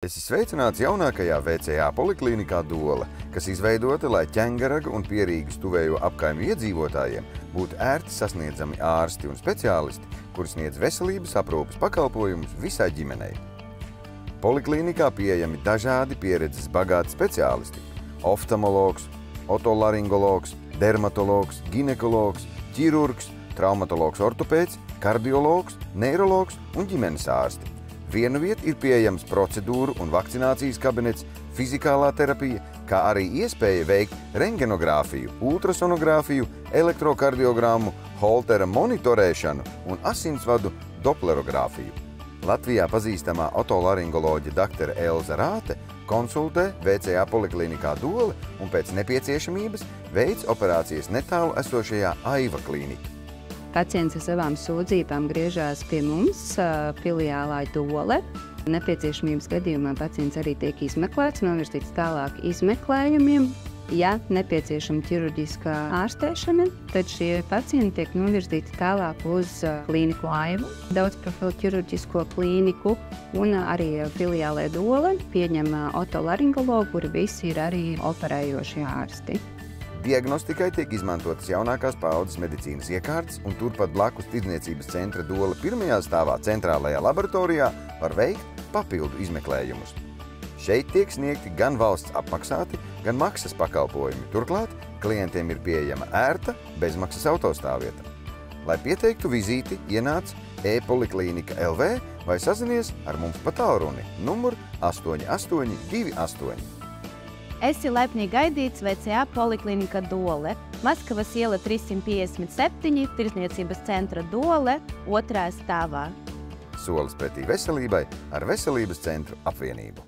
Esi sveicināts jaunākajā VCA poliklinikā Dole, kas izveidota, lai Ķengaraga un Pierīgas tuvējo apkaimju iedzīvotājiem būtu ērti sasniedzami ārsti un speciālisti, kuri sniedz veselības aprūpes pakalpojumus visai ģimenei. Poliklinikā pieejami dažādi pieredzes bagāti speciālisti – oftalmologs, otolaringologs, dermatologs, ginekologs, ķirurgs, traumatologs ortopēds, kardiologs, neirologs un ģimenes ārsti. Vienu vietu ir pieejams procedūru un vakcinācijas kabinets, fizikālā terapija, kā arī iespēja veikt rengenogrāfiju, ultrasonogrāfiju, elektrokardiogramu, holtera monitorēšanu un asinsvadu doplerogrāfiju. Latvijā pazīstamā otolaringoloģe dr. Elza Rāte konsultē VCA poliklinikā Dole un pēc nepieciešamības veic operācijas netālu esošajā Aiva klīnika. Pacients ar savām sūdzībām griežās pie mums filiālā Dole. Nepieciešamības gadījumā pacients arī tiek izmeklēts, novirzīts tālāk izmeklējumiem. Ja nepieciešama ķirurģiskā ārstēšana, tad šie pacienti tiek novirzīti tālāk uz klīniku Aivu, daudzprofilu ķirurģisko klīniku, un arī filiālē Dole pieņem otolaringologu, kuri visi ir arī operējošie ārsti. Diagnostikai tiek izmantotas jaunākās paaudzes medicīnas iekārtas, un turpat blakus tirdzniecības centra Dole pirmajā stāvā centrālajā laboratorijā var veikt papildu izmeklējumus. Šeit tiek sniegti gan valsts apmaksāti, gan maksas pakalpojumi. Turklāt klientiem ir pieejama ērta, bezmaksas autostāvvieta. Lai pieteiktu vizīti, ienāc e-poliklinika LV vai sazinies ar mums pa tālruni numur 8828. Esi laipni gaidīts VCA poliklinika Dole, Maskavas iela 357, Tirdzniecības centra Dole, 2. stāvā. Solis pretī veselībai ar Veselības centru apvienību.